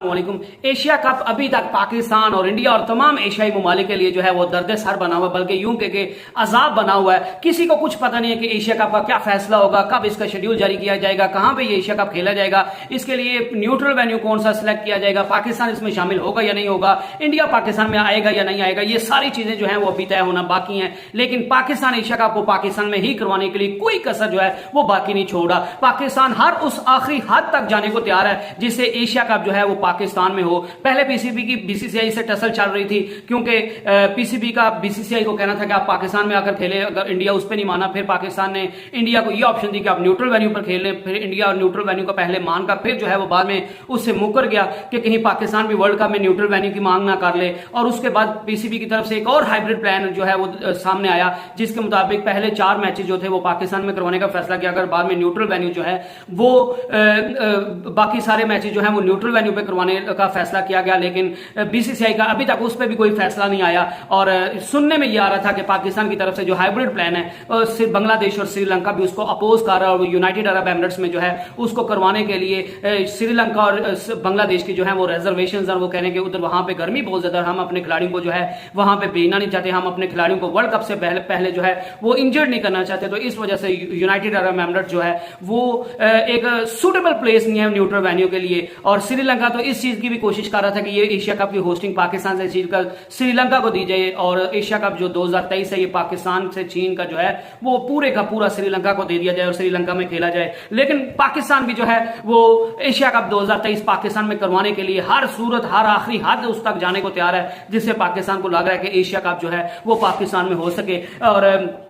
वालेकुम। Asia cup अभी तक पाकिस्तान और इंडिया और तमाम एशियाई ममालिक के लिए जो है वो दर्द सर बना हुआ है, बल्कि यूं के अजाब बना हुआ है। किसी को कुछ पता नहीं है कि एशिया कप का क्या फैसला होगा, कब इसका शेड्यूल जारी किया जाएगा, कहां पे ये एशिया कप खेला जाएगा, इसके लिए न्यूट्रल वेन्यू कौन सा सिलेक्ट किया जाएगा, पाकिस्तान इसमें शामिल होगा या नहीं होगा, इंडिया पाकिस्तान में आएगा या नहीं आएगा, ये सारी चीजें जो है वो अभी तय होना बाकी है। लेकिन पाकिस्तान एशिया कप को पाकिस्तान में ही करवाने के लिए कोई कसर जो है वो बाकी नहीं छोड़ा। पाकिस्तान हर उस आखिरी हद तक जाने को तैयार है जिससे एशिया कप जो है वो पाकिस्तान में हो। पहले पीसीबी की बीसीसीआई से टसल चल रही थी, क्योंकि पीसीबी का बीसीसीआई को कहना था कि आप पाकिस्तान में आकर खेलें। अगर इंडिया उस पर नहीं माना, फिर पाकिस्तान ने इंडिया को यह ऑप्शन दी कि आप न्यूट्रल वेन्यू पर खेलें। फिर इंडिया न्यूट्रल वेन्यू का पहले मानकर फिर जो है वो बाद में उससे मुकर गया कि कहीं पाकिस्तान भी वर्ल्ड कप में न्यूट्रल वेन्यू की मांग ना कर ले। और उसके बाद पीसीबी की तरफ से एक और हाइब्रिड प्लान जो है वो सामने आया, जिसके मुताबिक पहले 4 मैचेस जो थे वो पाकिस्तान में करवाने का फैसला किया, अगर बाद में न्यूट्रल वेन्यू जो है वो बाकी सारे मैचेस जो है वो न्यूट्रल वेन्यू पे करवाने का फैसला किया गया। लेकिन बीसीसीआई का अभी तक उस पर भी कोई फैसला नहीं आया। और सुनने में यह आ रहा था कि पाकिस्तान की तरफ से जो हाइब्रिड प्लान है सिर्फ बांग्लादेश और श्रीलंका भी उसको अपोज कर रहा है, और यूनाइटेड अरब एमिरेट्स में जो है उसको करवाने के लिए श्रीलंका और बांग्लादेश की जो है वो रिजर्वेशन, और वो कह रहे हैं कि उधर वहां पे गर्मी बहुत ज्यादा, हम अपने खिलाड़ियों को जो है वहां पे भेजना नहीं चाहते, हम अपने खिलाड़ियों को वर्ल्ड कप से पहले जो है वो इंजर्ड नहीं करना चाहते। तो इस वजह से यूनाइटेड अरब एमिरेट्स जो है वो एक सुटेबल प्लेस नहीं है न्यूट्रल वेन्यू के लिए। और श्रीलंका तो इस चीज की भी कोशिश कर रहा था कि ये एशिया कप की होस्टिंग पाकिस्तान से छीन कर श्रीलंका को दी जाए, और एशिया कप जो 2023 है ये पाकिस्तान से छीन कर जो है वो पूरे का पूरा श्रीलंका को दे दिया जाए और श्रीलंका में खेला जाए। लेकिन पाकिस्तान भी जो है वो एशिया कप 2023 पाकिस्तान में करवाने के लिए हर सूरत हर आखिरी हद उस तक जाने को तैयार है, जिससे पाकिस्तान को लग रहा है कि एशिया कप जो है वो पाकिस्तान में हो सके। और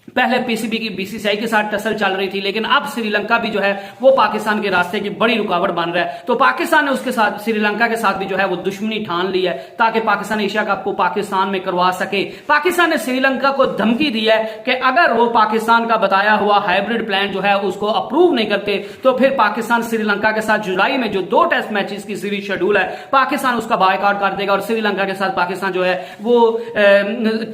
पहले पीसीबी की बीसीसीआई के साथ टसल चल रही थी, लेकिन अब श्रीलंका भी जो है वो पाकिस्तान के रास्ते की बड़ी रुकावट बन रहा है। तो पाकिस्तान ने उसके साथ श्रीलंका के साथ भी जो है वो दुश्मनी ठान ली है, ताकि पाकिस्तान एशिया कप को पाकिस्तान में करवा सके। पाकिस्तान ने श्रीलंका को धमकी दी है कि अगर वो पाकिस्तान का बताया हुआ हाइब्रिड प्लान जो है उसको अप्रूव नहीं करते तो फिर पाकिस्तान श्रीलंका के साथ जुलाई में जो 2 टेस्ट मैचेस की सीरीज शेड्यूल है पाकिस्तान उसका बायकॉट कर देगा, और श्रीलंका के साथ पाकिस्तान जो है वो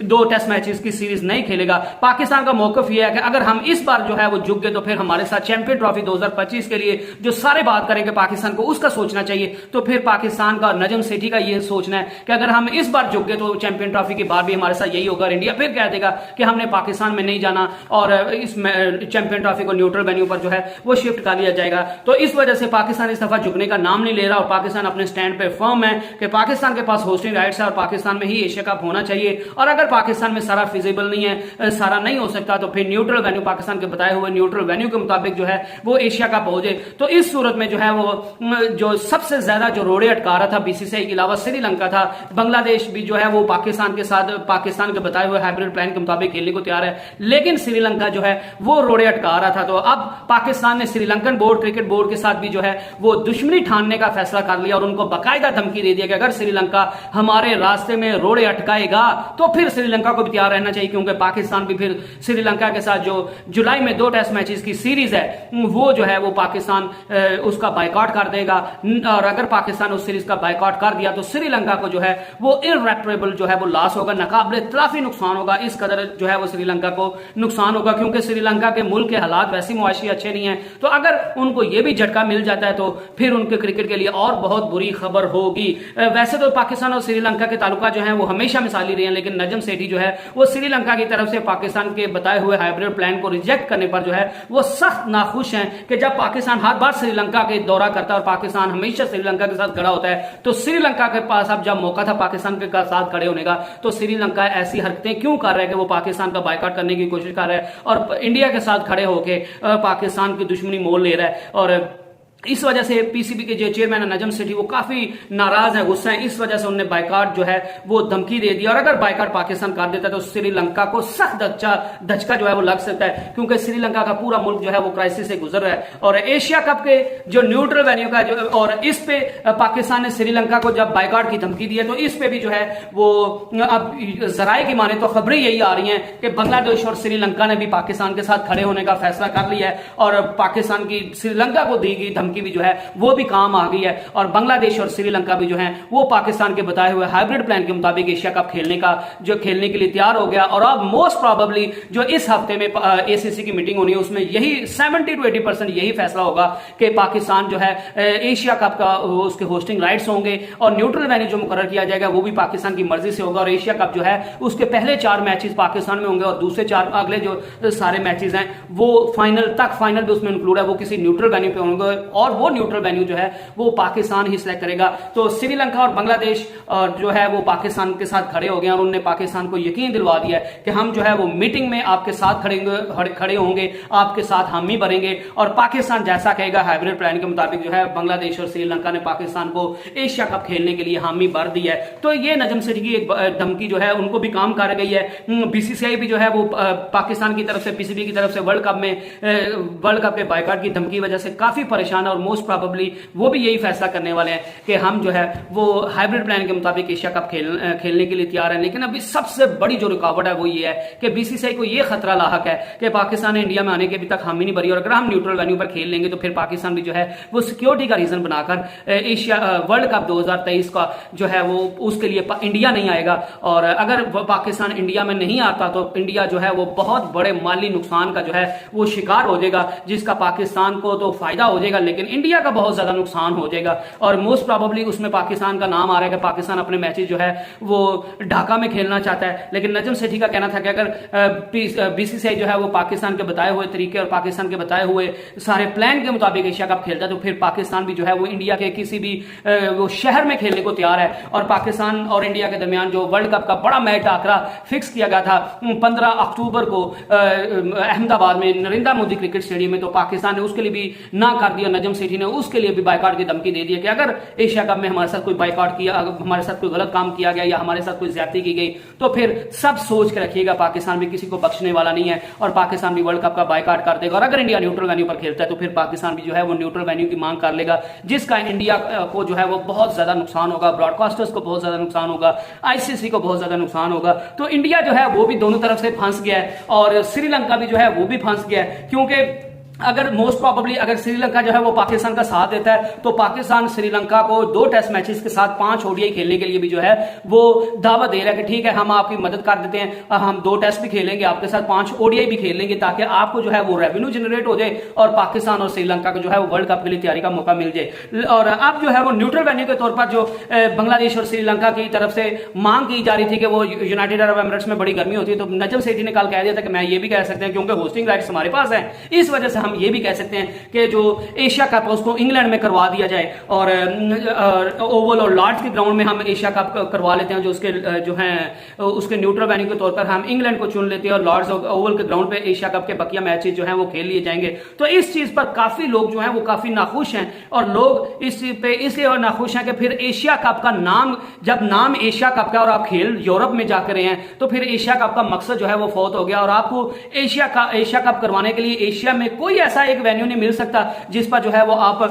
2 टेस्ट मैचेस की सीरीज नहीं खेलेगा। पाकिस्तान का मौकफ यह है कि अगर हम इस बार जो है वो झुक गए तो फिर हमारे साथ चैंपियन ट्रॉफी 2025 के लिए जो सारे बात करेंगे पाकिस्तान को उसका सोचना चाहिए। तो फिर पाकिस्तान का नजम सेठी का यह सोचना है कि अगर हम इस बार झुक गए तो चैंपियन ट्रॉफी के बाद भी हमारे साथ यही होगा। इंडिया फिर कह देगा कि हमने पाकिस्तान में नहीं जाना और इस चैंपियन ट्रॉफी को न्यूट्रल वेन्यू पर जो है वो शिफ्ट कर लिया जाएगा। तो इस वजह से पाकिस्तान इस दफा झुकने का नाम नहीं ले रहा, और पाकिस्तान अपने स्टैंड पे फर्म है कि पाकिस्तान के पास होस्टिंग राइट्स है और पाकिस्तान में ही एशिया कप होना चाहिए। और अगर पाकिस्तान में सारा फिजिबल नहीं है, सारा नहीं हो सकता, तो फिर न्यूट्रल वेन्यू पाकिस्तान के बताए हुए न्यूट्रल वेन्यू के मुताबिक जो है वो एशिया कप हो जाए। तो इस सूरत में जो है वो जो सबसे ज्यादा जो रोड़े अटका रहा था बीसीसीआई के अलावा श्रीलंका था, बांग्लादेश भी जो है वो पाकिस्तान के साथ पाकिस्तान के बताए हुए हाइब्रिड प्लान के मुताबिक खेलने को तैयार है, लेकिन श्रीलंका जो है वो रोड़े अटका रहा था। तो अब पाकिस्तान ने श्रीलंकन बोर्ड क्रिकेट बोर्ड के साथ भी जो है वो दुश्मनी ठानने का फैसला कर लिया, और उनको बाकायदा धमकी दे दिया कि अगर श्रीलंका हमारे रास्ते में रोड़े अटकाएगा तो फिर श्रीलंका को भी तैयार रहना चाहिए, क्योंकि पाकिस्तान भी फिर श्रीलंका के साथ जो जुलाई में 2 टेस्ट मैचेस की सीरीज है वो जो है वो पाकिस्तान उसका बायकॉट कर देगा। और अगर पाकिस्तान उस सीरीज का बायकॉट कर दिया तो श्रीलंका को जो है वो इररेपरेबल जो है वो लॉस होगा, नाकाबिले तलाफी नुकसान होगा। इस कदर जो है वो श्रीलंका को नुकसान होगा, क्योंकि श्रीलंका के मुल्क के हालात वैसे मुआशी अच्छे नहीं है। तो अगर उनको ये भी झटका मिल जाता है तो फिर उनके क्रिकेट के लिए और बहुत बुरी खबर होगी। वैसे तो पाकिस्तान और श्रीलंका के ताल्लुका जो है वो हमेशा मिसाली रहे हैं, लेकिन नजम सेठी जो है वो श्रीलंका की तरफ से पाकिस्तान के बताए हुए हाइब्रिड प्लान को रिजेक्ट करने पर जो है वो सख्त नाखुश हैं कि जब पाकिस्तान हर बार श्रीलंका के दौरा करता है और पाकिस्तान हमेशा श्रीलंका के साथ खड़ा होता है, तो श्रीलंका के पास अब जब मौका था पाकिस्तान के साथ खड़े होने का, तो श्रीलंका ऐसी हरकतें क्यों कर रहा है कि वो पाकिस्तान का बायकॉट करने की कोशिश कर रहा है और इंडिया के साथ खड़े होकर पाकिस्तान की दुश्मनी मोल ले रहा है। और इस वजह से पीसीबी के जो चेयरमैन नजम सेठी वो काफी नाराज है, गुस्सा है। इस वजह से उन्होंने बायकॉट जो है वो धमकी दे दी, और अगर बायकॉट पाकिस्तान कर देता है तो श्रीलंका को सख्त धचका जो है वो लग सकता है, क्योंकि श्रीलंका का पूरा मुल्क जो है वो क्राइसिस से गुजर रहा है। और एशिया कप के जो न्यूट्रल वेन्यू का जो, और इस पे पाकिस्तान ने श्रीलंका को जब बायकॉट की धमकी दी है तो इस पे भी जो है वो अब जराये की माने तो खबरें यही आ रही हैं कि बांग्लादेश और श्रीलंका ने भी पाकिस्तान के साथ खड़े होने का फैसला कर लिया है, और पाकिस्तान की श्रीलंका को दी गई धमकी धमकी भी जो है वो भी काम आ गई है, और बांग्लादेश और श्रीलंका भी जो है वो पाकिस्तान के बताए हुए हाइब्रिड प्लान के मुताबिक एशिया कप खेलने के लिए तैयार हो गया। और अब मोस्ट प्रोबेबली जो इस हफ्ते में एसीसी की मीटिंग होनी है उसमें यही 70 to 80% यही फैसला होगा कि पाकिस्तान जो है एशिया कप का उसके होस्टिंग राइट्स होंगे, और न्यूट्रल वेन्यू जो मुकर्रर किया जाएगा वो भी पाकिस्तान की मर्जी से होगा, और एशिया कप जो है उसके पहले 4 मैचेस पाकिस्तान में होंगे और दूसरे 4 अगले जो सारे मैचेस हैं वो फाइनल भी उसमें इंक्लूड है, वो किसी न्यूट्रल वेन्यू पे होंगे, और वो न्यूट्रल वेन्यू जो है वो पाकिस्तान ही सिलेक्ट करेगा। तो श्रीलंका और बांग्लादेश जो है वो पाकिस्तान के साथ खड़े हो गए और उन्होंने पाकिस्तान को यकीन दिलवा दिया है कि हम जो है वो मीटिंग में आपके साथ खड़े होंगे, आपके साथ हामी भरेंगे, और पाकिस्तान जैसा कहेगा हाइब्रिड प्लान के मुताबिक जो है बांग्लादेश और श्रीलंका ने पाकिस्तान को एशिया कप खेलने के लिए हामी भर दी है। तो ये नजम सेठी की एक धमकी जो है उनको भी काम कर गई है। बीसीसीआई भी जो है वो पाकिस्तान की तरफ से, पीसीबी की तरफ से वर्ल्ड कप के बायकॉट की धमकी की वजह से काफी परेशान है, और मोस्ट प्रोबेबली वो भी यही फैसला करने वाले हैं कि हम जो है वो हाइब्रिड प्लान के मुताबिक एशिया कप खेलने के लिए तैयार है। लेकिन अभी सबसे बड़ी जो रुकावट है वो ये है कि बीसीसीआई को ये खतरा लाहक है कि पाकिस्तान ने इंडिया में आने के अभी तक हामी नहीं भरी, और अगर हम न्यूट्रल वेन्यू पर खेल लेंगे तो फिर पाकिस्तान भी जो है वो सिक्योरिटी का रीजन बनाकर एशिया वर्ल्ड कप 2023 का जो है वो उसके लिए इंडिया नहीं आएगा, और अगर पाकिस्तान इंडिया में नहीं आता तो इंडिया जो है वो बहुत बड़े माली नुकसान का जो है वो शिकार हो जाएगा, जिसका पाकिस्तान को तो फायदा हो जाएगा लेकिन इंडिया का बहुत ज्यादा नुकसान हो जाएगा। और मोस्ट प्रोबेबली उसमें पाकिस्तान का नाम आ रहा है कि पाकिस्तान अपने मैचेस जो है वो ढाका में खेलना चाहता है, लेकिन नजम सेठी का कहना था कि अगर बीसीसीआई जो है वो पाकिस्तान के बताए हुए तरीके और पाकिस्तान के बताए हुए सारे प्लान के मुताबिक एशिया कप खेलता है तो फिर पाकिस्तान भी जो है वो इंडिया के किसी भी वो शहर में खेलने को तैयार है। और पाकिस्तान और इंडिया के दरमियान जो वर्ल्ड कप का बड़ा मैच टाकरा फिक्स किया गया था 15 अक्टूबर को अहमदाबाद में नरेंद्र मोदी क्रिकेट स्टेडियम में, तो पाकिस्तान ने उसके लिए भी ना कर दिया। नजम सेठी ने उसके लिए भी बायकॉट की धमकी दे दी कि अगर एशिया कप में हमारे साथ कोई बायकॉट किया, हमारे साथ कोई गलत काम किया गया या हमारे साथ कोई ज्यादती की गई तो फिर सब सोच के रखिएगा, पाकिस्तान भी किसी को बख्शने वाला नहीं है और पाकिस्तान भी वर्ल्ड कप का बायकॉट कर देगा। और अगर इंडिया न्यूट्रल वेन्यू पर खेलता है तो फिर पाकिस्तान भी जो है वो न्यूट्रल वेन्यू की मांग कर लेगा, जिसका इंडिया को जो है वो बहुत ज्यादा नुकसान होगा, ब्रॉडकास्टर्स को बहुत ज्यादा नुकसान होगा, आईसीसी को बहुत ज्यादा नुकसान होगा। तो इंडिया जो है वो भी दोनों तरफ से फंस गया है और श्रीलंका भी जो है वो भी फंस गया है, क्योंकि अगर मोस्ट प्रोबेबली अगर श्रीलंका जो है वो पाकिस्तान का साथ देता है तो पाकिस्तान श्रीलंका को 2 टेस्ट मैचेस के साथ 5 ओडीआई खेलने के लिए भी जो है वो दावा दे रहा है कि ठीक है हम आपकी मदद कर देते हैं, हम 2 टेस्ट भी खेलेंगे आपके साथ, 5 ओडीआई भी खेल लेंगे ताकि आपको जो है वो रेवेन्यू जनरेट हो जाए और पाकिस्तान और श्रीलंका को जो है वो वर्ल्ड कप के लिए तैयारी का मौका मिल जाए। और अब जो है वो न्यूट्रल वेन्यू के तौर पर जो बांग्लादेश और श्रीलंका की तरफ से मांग की जा रही थी कि वो यूनाइटेड अरब एमिरेट्स में बड़ी गर्मी होती है, तो नजम सेठी ने कल कह दिया था कि मैं ये भी कह सकते हैं क्योंकि होस्टिंग राइट्स हमारे पास है, इस वजह से हम ये भी कह सकते हैं कि जो एशिया कप है उसको इंग्लैंड में करवा दिया जाए और ओवल और लॉर्ड्स के ग्राउंड में हम एशिया कप करवा लेते हैं, जो उसके जो है उसके न्यूट्रल वेन्यू के तौर पर हम इंग्लैंड को चुन लेते हैं और लॉर्ड्स ओवल के ग्राउंड पे एशिया कप के बकिया मैचेस जो हैं वो खेल लिए जाएंगे। तो इस चीज पर काफी लोग जो हैं वो काफी नाखुश हैं और लोग इस चीज पे इसलिए और नाखुश हैं कि फिर एशिया कप का नाम, जब नाम एशिया कप का और आप खेल यूरोप में जाकर रहे हैं तो फिर एशिया कप का मकसद जो है वो फौत हो गया और आपको एशिया कप करवाने के लिए एशिया में कोई ऐसा एक वेन्यू नहीं मिल सकता जिस पर जो है वो आप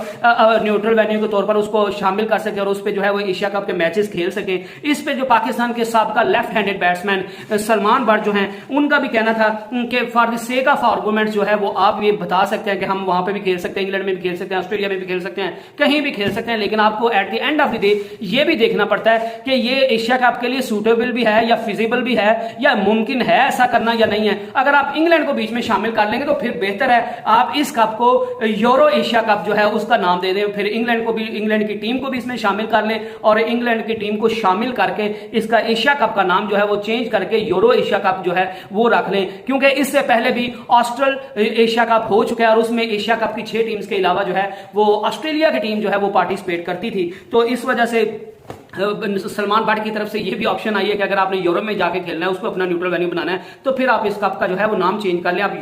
न्यूट्रल वेन्यू के तौर पर उसको शामिल कर सके और उस पे जो है वो एशिया कप के मैचेस खेल सके। इस पे जो पाकिस्तान के साबका left handed batsman Salman but जो हैं उनका भी कहना था कि for the sake of argument जो है वो आप ये बता सकते हैं कि हम वहां पे भी खेल सकते हैं, इंग्लैंड में भी खेल सकते हैं, ऑस्ट्रेलिया में भी खेल सकते हैं, कहीं भी खेल सकते हैं, लेकिन आपको at the end of the day ये भी देखना पड़ता है कि ये एशिया कप के लिए सूटेबल भी है या फिजिबल भी है या मुमकिन है ऐसा करना या नहीं है। अगर आप इंग्लैंड को बीच में शामिल कर लेंगे तो फिर बेहतर है आप इस कप को यूरो एशिया कप जो है उसका नाम दे दें, फिर इंग्लैंड की टीम को भी इसमें शामिल कर लें और इंग्लैंड की टीम को शामिल करके इसका एशिया कप का नाम जो है वो चेंज करके यूरो एशिया कप जो है वो रख लें, क्योंकि इससे पहले भी ऑस्ट्रल एशिया कप हो चुका है और उसमें एशिया कप की 6 टीम्स के अलावा जो है वो ऑस्ट्रेलिया की टीम जो है वो पार्टिसिपेट करती थी। तो इस वजह से सलमान बट की तरफ से ये भी ऑप्शन आई है कि अगर आपने यूरोप में जाके खेलना है, उसको अपना न्यूट्रल वेन्यू बनाना है, तो फिर आप इस कप का जो है वो नाम चेंज कर लें, आप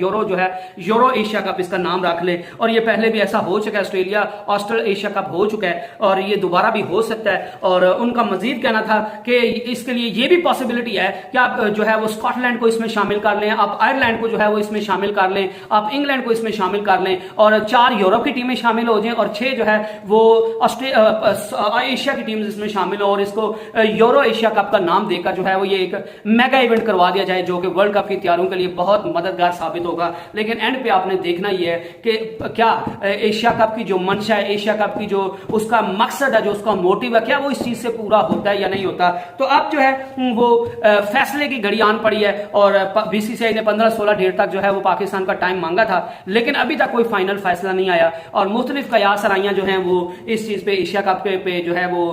यूरो जो है यूरो एशिया कप इसका नाम रख लें। और ये पहले भी ऐसा हो चुका है, ऑस्ट्रेलिया ऑस्ट्रल एशिया कप हो चुका है और ये दोबारा भी हो सकता है। और उनका मजीद कहना था कि इसके लिए ये भी पॉसिबिलिटी है कि आप जो है वो स्कॉटलैंड को इसमें शामिल कर लें, आप आयरलैंड को जो है वो इसमें शामिल कर लें, आप इंग्लैंड को इसमें शामिल कर लें और 4 यूरोप की टीमें शामिल हो जाएं और 6 जो है वो एशिया की टीम्स इसमें शामिल हो और इसको यूरो एशिया कप का नाम देकर जो है वो ये एक मेगा इवेंट करवा दिया जाए, जो कि वर्ल्ड कप की तैयारियों के लिए बहुत मददगार साबित होगा। लेकिन एंड पे आपने देखना ही है कि क्या एशिया कप की जो मंशा है, एशिया कप की जो उसका मकसद है, जो उसका मोटिव है, क्या वो इस चीज से पूरा होता है या नहीं होता। तो अब जो है वो फैसले की घड़ी आन पड़ी है और बीसीसीआई ने 15-16 डेट तक जो है वो पाकिस्तान का टाइम मांगा था, लेकिन अभी तक कोई फाइनल फैसला नहीं आया और मुख्तलिफ कयासराइयां जो हैं वो इस चीज पे एशिया कप पे जो है वो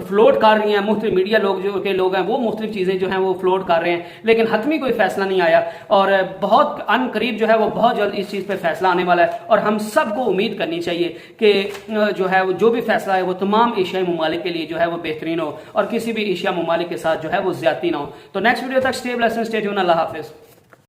फ्लोट कर रही हैं। मुख्तलिफ मीडिया लोग जो के लोग हैं वो मुख्तलिफ चीजें जो हैं वो फ्लोट कर रहे हैं, लेकिन हतमी कोई फैसला नहीं आया और बहुत अनकरीब जो है वो बहुत जल्द इस चीज पे फैसला आने वाला है। और हम सबको उम्मीद करनी चाहिए कि जो है वो जो भी फैसला है वो तमाम एशियाई ममालिक के लिए जो है वो बेहतरीन हो और किसी भी एशिया ममालिक के साथ जो है वो ज्यादती ना हो। तो नेक्स्ट वीडियो तक स्टे ब्लेस्ड, स्टे ट्यून्ड, अल्लाह हाफिज।